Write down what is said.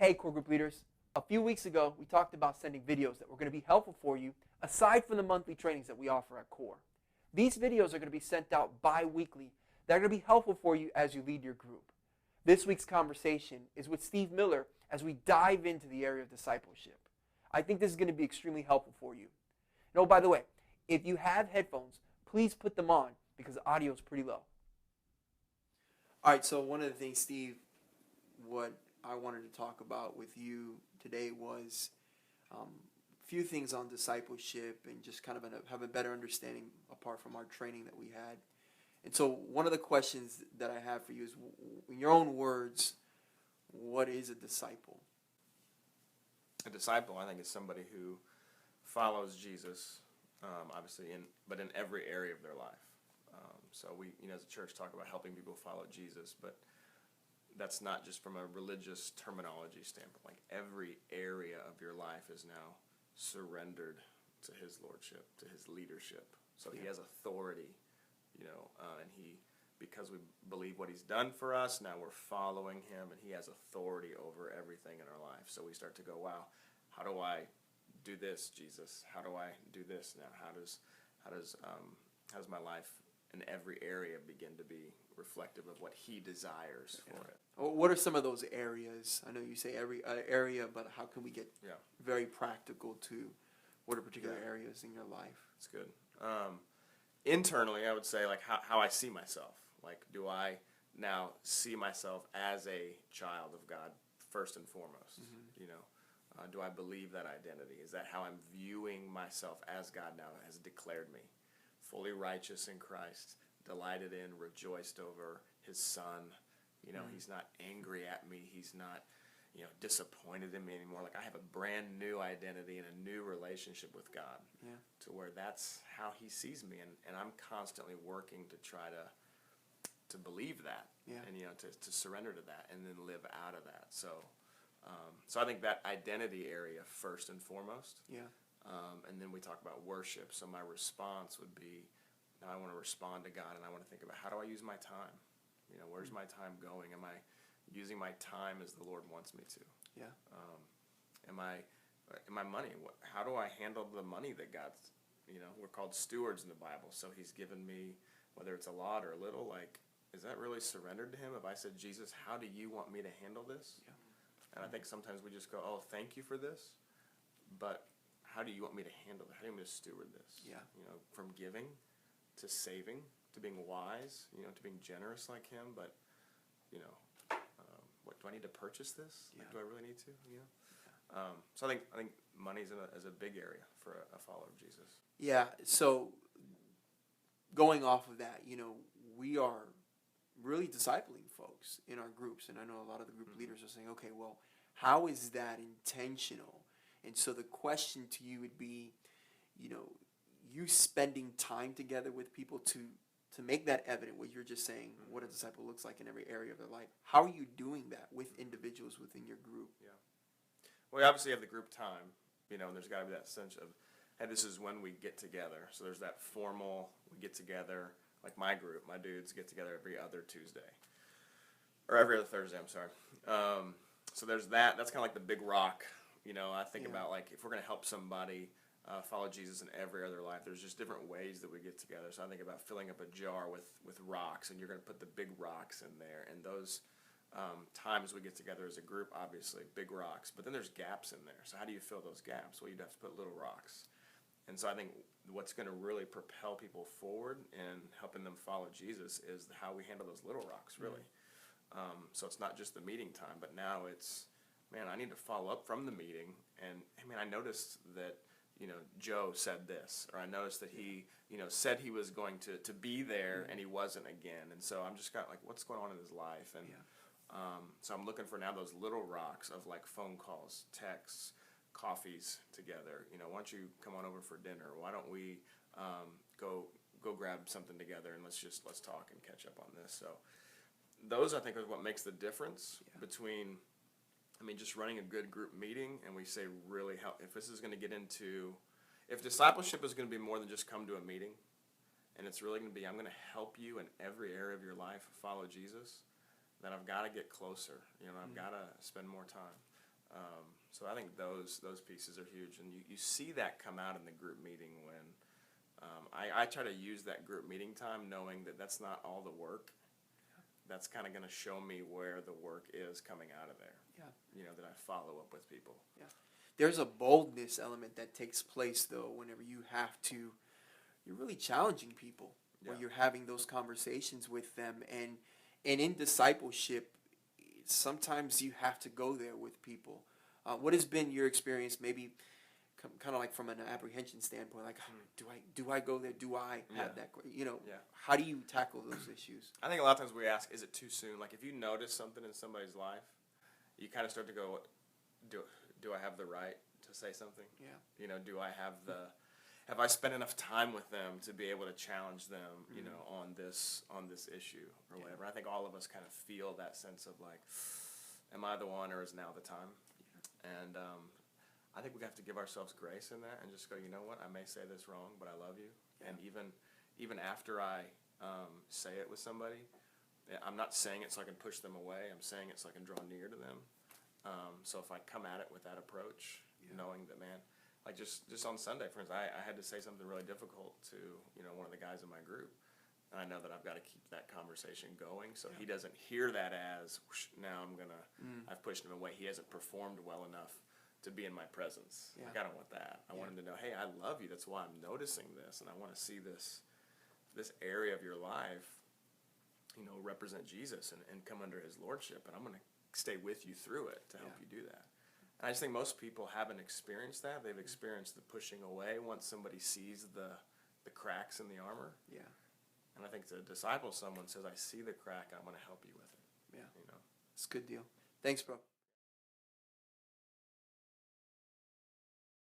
Hey, core group leaders. A few weeks ago, we talked about sending videos that were going to be helpful for you, aside from the monthly trainings that we offer at Core. These videos are going to be sent out bi-weekly. They're going to be helpful for you as you lead your group. This week's conversation is with Steve Miller as we dive into the area of discipleship. I think this is going to be extremely helpful for you. And oh, by the way, if you have headphones, please put them on because the audio is pretty low. All right, so one of the things, Steve, what I wanted to talk about with you today was a few things on discipleship and just kind of have a better understanding apart from our training that we had. And so one of the questions that I have for you is, in your own words, what is a disciple? A disciple, I think, is somebody who follows Jesus, obviously, but in every area of their life. So we, as a church, talk about helping people follow Jesus, but that's not just from a religious terminology standpoint. Like, every area of your life is now surrendered to his lordship, to his leadership. So he has authority, and because we believe what he's done for us, now we're following him, and he has authority over everything in our life. So we start to go, wow, how do I do this, Jesus? How do I do this now? How does my life in every area begin to be reflective of what he desires for it? Well, what are some of those areas? I know you say every area, but how can we get very practical to what are particular areas in your life? It's good. Internally, I would say, like, how I see myself. Like, do I now see myself as a child of God first and foremost? Mm-hmm. Do I believe that identity? Is that how I'm viewing myself as God now has declared me? Fully righteous in Christ, delighted in, rejoiced over his son. He's not angry at me. He's not, disappointed in me anymore. Like, I have a brand new identity and a new relationship with God to where that's how he sees me. And I'm constantly working to try to believe that and, to surrender to that and then live out of that. So I think that identity area first and foremost. Yeah. And then we talk about worship. So my response would be, now I want to respond to God, and I want to think about, how do I use my time? Where's my time going? Am I using my time as the Lord wants me to? Yeah. Am I money? How do I handle the money that God's, we're called stewards in the Bible. So he's given me, whether it's a lot or a little, like, is that really surrendered to him? If I said, Jesus, how do you want me to handle this? Yeah. And I think sometimes we just go, oh, thank you for this, but how do you want me to handle it? How do you want me to steward this? Yeah. From giving to saving to being wise, to being generous like him. But, what do I need to purchase this? Yeah. Like, do I really need to? So I think money is a big area for a follower of Jesus. Yeah. So going off of that, we are really discipling folks in our groups, and I know a lot of the group leaders are saying, okay, well, how is that intentional? And so the question to you would be, you spending time together with people to make that evident, what you're just saying, what a disciple looks like in every area of their life. How are you doing that with individuals within your group? Yeah. Well, we obviously have the group time, and there's got to be that sense of, hey, this is when we get together. So there's that formal, we get together, like my group, my dudes get together every other Tuesday. Or every other Thursday, I'm sorry. So there's that. That's kind of like the big rock. I think about, like, if we're going to help somebody follow Jesus in every other life, there's just different ways that we get together. So I think about filling up a jar with rocks, and you're going to put the big rocks in there. And those times we get together as a group, obviously, big rocks. But then there's gaps in there. So how do you fill those gaps? Well, you'd have to put little rocks. And so I think what's going to really propel people forward and helping them follow Jesus is how we handle those little rocks, really. So it's not just the meeting time, but now it's, man, I need to follow up from the meeting. And, I noticed that, Joe said this, or I noticed that he, said he was going to be there and he wasn't again. And so I'm just kind of like, what's going on in his life? And so I'm looking for now those little rocks of, like, phone calls, texts, coffees together. Why don't you come on over for dinner? Why don't we go grab something together and let's talk and catch up on this. So those, I think, are what makes the difference between, just running a good group meeting, and we say really how, if this is going to get into, if discipleship is going to be more than just come to a meeting, and it's really going to be, I'm going to help you in every area of your life follow Jesus, then I've got to get closer. I've got to spend more time. So I think those pieces are huge, and you see that come out in the group meeting when I try to use that group meeting time knowing that that's not all the work. That's kind of going to show me where the work is coming out of there. Yeah. You know, that I follow up with people. Yeah. There's a boldness element that takes place, though, whenever you're really challenging people, Yeah. when you're having those conversations with them. And in discipleship, sometimes you have to go there with people. What has been your experience, maybe kind of like from an apprehension standpoint, like, do I go there? Do I have that? Yeah. How do you tackle those issues? I think a lot of times we ask, is it too soon? Like if you notice something in somebody's life, you kind of start to go, do I have the right to say something? Yeah. You know, have I spent enough time with them to be able to challenge them, you know, on this issue or whatever? I think all of us kind of feel that sense of like, am I the one, or is now the time? And I think we have to give ourselves grace in that and just go, you know what, I may say this wrong, but I love you. Yeah. And even after I say it with somebody, I'm not saying it so I can push them away. I'm saying it so I can draw near to them. So if I come at it with that approach, knowing that, man, like just on Sunday, for instance, I had to say something really difficult to, you know, one of the guys in my group. And I know that I've got to keep that conversation going so he doesn't hear that as, now I've pushed him away. He hasn't performed well enough to be in my presence. Yeah. Like, I don't want that. I want him to know, hey, I love you. That's why I'm noticing this. And I want to see this area of your life, you know, represent Jesus and come under his lordship. And I'm going to stay with you through it to help you do that. And I just think most people haven't experienced that. They've experienced the pushing away once somebody sees the cracks in the armor. Yeah. And I think to disciple someone says, I see the crack, I'm going to help you with it. Yeah. You know, it's a good deal. Thanks, bro.